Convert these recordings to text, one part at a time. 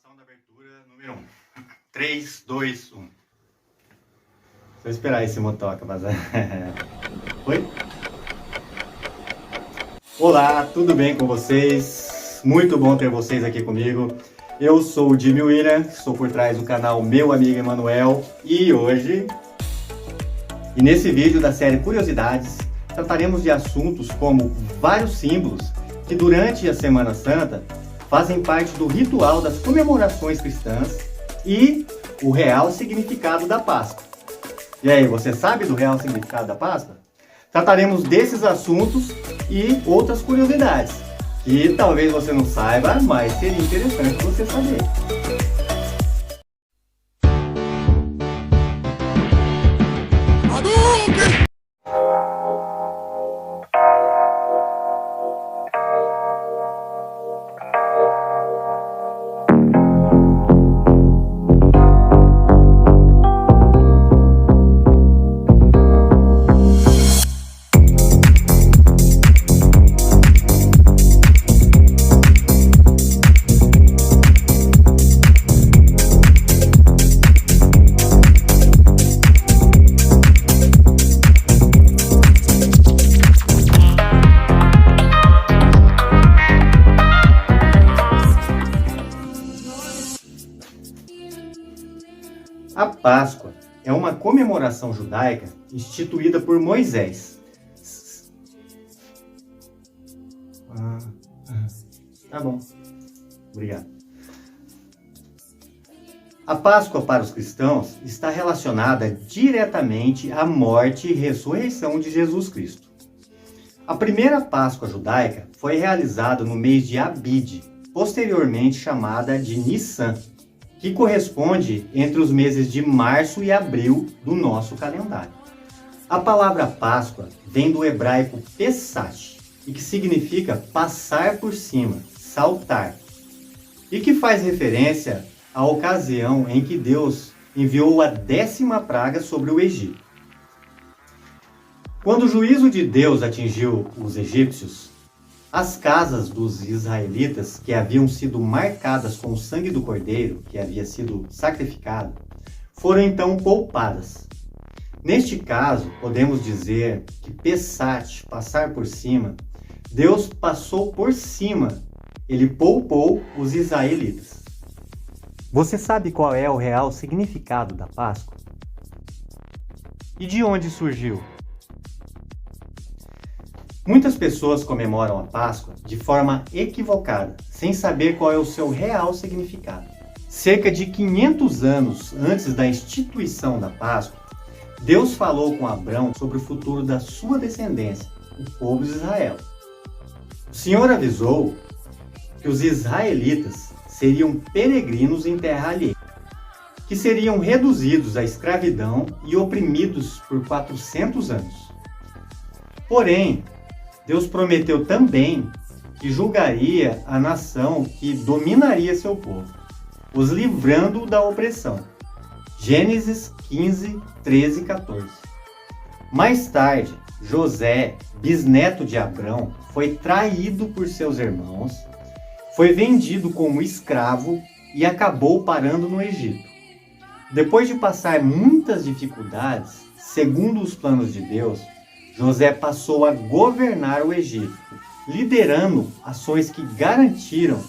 Gravação da abertura número 1. 3, 2, 1. Deixa eu esperar esse motoca, mas... Oi? Olá, tudo bem com vocês? Muito bom ter vocês aqui comigo. Eu sou o Jimmy William, estou por trás do canal Meu Amigo Emanuel. E nesse vídeo da série Curiosidades, trataremos de assuntos como vários símbolos que durante a Semana Santa fazem parte do ritual das comemorações cristãs e o real significado da Páscoa. E aí, você sabe do real significado da Páscoa? Trataremos desses assuntos e outras curiosidades, que talvez você não saiba, mas seria interessante você saber. A Páscoa é uma comemoração judaica instituída por Moisés. Tá bom. Obrigado. A Páscoa para os cristãos está relacionada diretamente à morte e ressurreição de Jesus Cristo. A primeira Páscoa judaica foi realizada no mês de Abide, posteriormente chamada de Nissan, que corresponde entre os meses de março e abril do nosso calendário. A palavra Páscoa vem do hebraico Pesach, e que significa passar por cima, saltar, e que faz referência à ocasião em que Deus enviou a 10ª praga sobre o Egito. Quando o juízo de Deus atingiu os egípcios, as casas dos israelitas, que haviam sido marcadas com o sangue do cordeiro, que havia sido sacrificado, foram então poupadas. Neste caso, podemos dizer que Pesach, passar por cima, Deus passou por cima, ele poupou os israelitas. Você sabe qual é o real significado da Páscoa? E de onde surgiu? Muitas pessoas comemoram a Páscoa de forma equivocada, sem saber qual é o seu real significado. Cerca de 500 anos antes da instituição da Páscoa, Deus falou com Abrão sobre o futuro da sua descendência, o povo de Israel. O Senhor avisou que os israelitas seriam peregrinos em terra alheia, que seriam reduzidos à escravidão e oprimidos por 400 anos. Porém, Deus prometeu também que julgaria a nação que dominaria seu povo, os livrando da opressão. Gênesis 15, 13 e 14. Mais tarde, José, bisneto de Abrão, foi traído por seus irmãos, foi vendido como escravo e acabou parando no Egito. Depois de passar muitas dificuldades, segundo os planos de Deus, José passou a governar o Egito, liderando ações que garantiram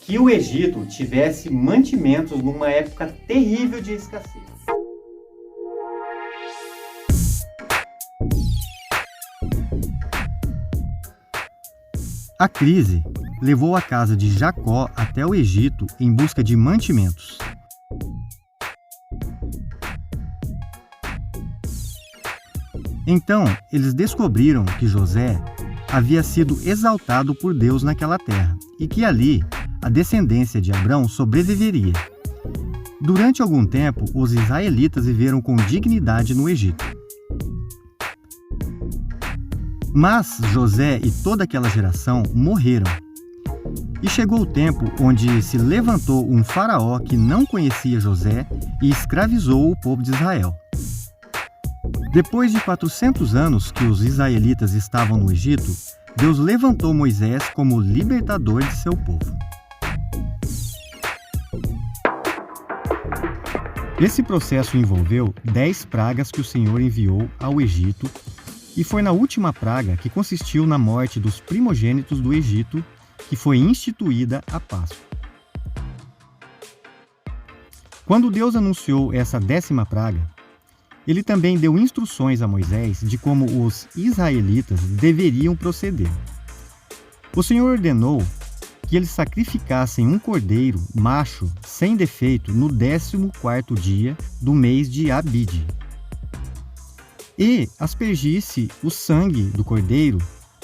que o Egito tivesse mantimentos numa época terrível de escassez. A crise levou a casa de Jacó até o Egito em busca de mantimentos. Então, eles descobriram que José havia sido exaltado por Deus naquela terra e que ali a descendência de Abrão sobreviveria. Durante algum tempo, os israelitas viveram com dignidade no Egito. Mas José e toda aquela geração morreram. E chegou o tempo onde se levantou um faraó que não conhecia José e escravizou o povo de Israel. Depois de 400 anos que os israelitas estavam no Egito, Deus levantou Moisés como libertador de seu povo. Esse processo envolveu 10 pragas que o Senhor enviou ao Egito, e foi na última praga, que consistiu na morte dos primogênitos do Egito, que foi instituída a Páscoa. Quando Deus anunciou essa 10ª praga, ele também deu instruções a Moisés de como os israelitas deveriam proceder. O Senhor ordenou que eles sacrificassem um cordeiro macho sem defeito no 14º dia do mês de Abide, e aspergisse o sangue do cordeiro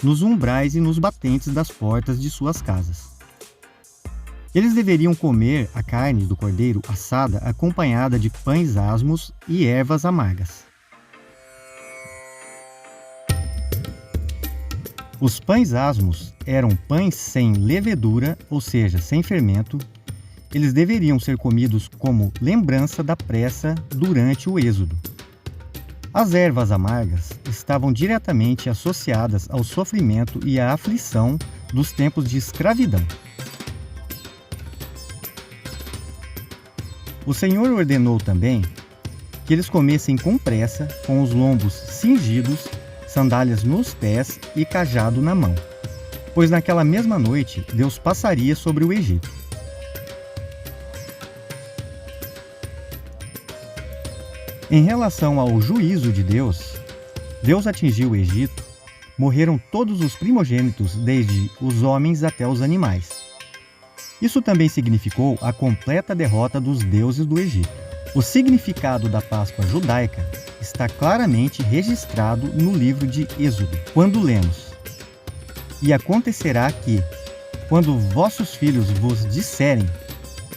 nos umbrais e nos batentes das portas de suas casas. Eles deveriam comer a carne do cordeiro assada acompanhada de pães asmos e ervas amargas. Os pães asmos eram pães sem levedura, ou seja, sem fermento. Eles deveriam ser comidos como lembrança da pressa durante o êxodo. As ervas amargas estavam diretamente associadas ao sofrimento e à aflição dos tempos de escravidão. O Senhor ordenou também que eles comessem com pressa, com os lombos cingidos, sandálias nos pés e cajado na mão, pois naquela mesma noite Deus passaria sobre o Egito. Em relação ao juízo de Deus, Deus atingiu o Egito, morreram todos os primogênitos, desde os homens até os animais. Isso também significou a completa derrota dos deuses do Egito. O significado da Páscoa judaica está claramente registrado no livro de Êxodo, quando lemos: "E acontecerá que, quando vossos filhos vos disserem,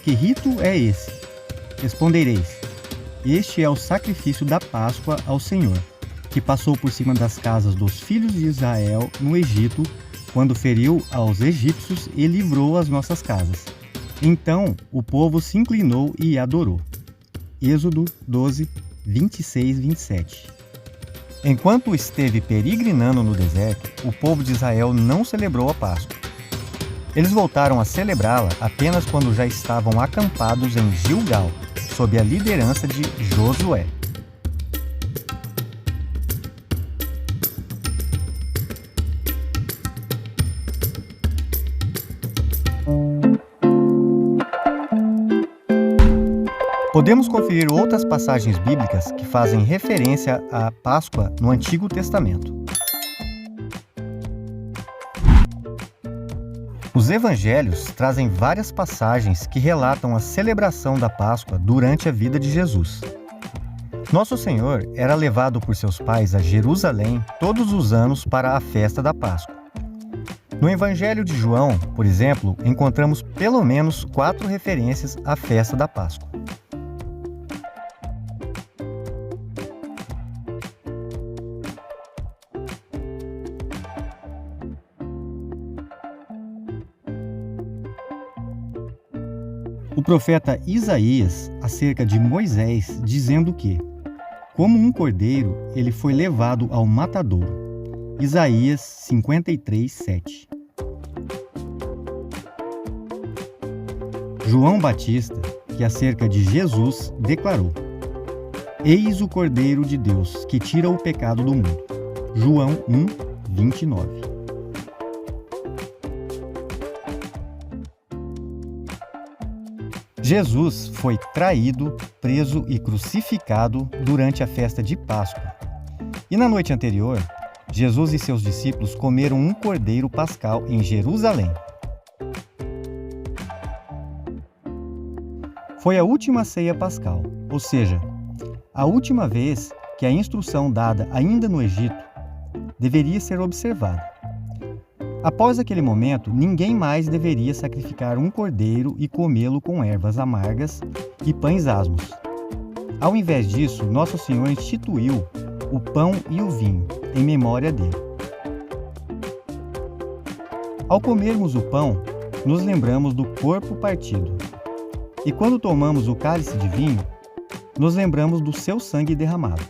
que rito é esse? Respondereis: este é o sacrifício da Páscoa ao Senhor, que passou por cima das casas dos filhos de Israel no Egito, quando feriu aos egípcios e livrou as nossas casas." Então o povo se inclinou e adorou. Êxodo 12, 26, 27. Enquanto esteve peregrinando no deserto, o povo de Israel não celebrou a Páscoa. Eles voltaram a celebrá-la apenas quando já estavam acampados em Gilgal, sob a liderança de Josué. Podemos conferir outras passagens bíblicas que fazem referência à Páscoa no Antigo Testamento. Os evangelhos trazem várias passagens que relatam a celebração da Páscoa durante a vida de Jesus. Nosso Senhor era levado por seus pais a Jerusalém todos os anos para a festa da Páscoa. No Evangelho de João, por exemplo, encontramos pelo menos 4 referências à festa da Páscoa. O profeta Isaías, acerca de Moisés, dizendo que, como um cordeiro, ele foi levado ao matadouro. Isaías 53, 7. João Batista, que acerca de Jesus, declarou: "Eis o Cordeiro de Deus, que tira o pecado do mundo." João 1, 29. Jesus foi traído, preso e crucificado durante a festa de Páscoa. E na noite anterior, Jesus e seus discípulos comeram um cordeiro pascal em Jerusalém. Foi a última ceia pascal, ou seja, a última vez que a instrução dada ainda no Egito deveria ser observada. Após aquele momento, ninguém mais deveria sacrificar um cordeiro e comê-lo com ervas amargas e pães asmos. Ao invés disso, Nosso Senhor instituiu o pão e o vinho, em memória dele. Ao comermos o pão, nos lembramos do corpo partido. E quando tomamos o cálice de vinho, nos lembramos do seu sangue derramado.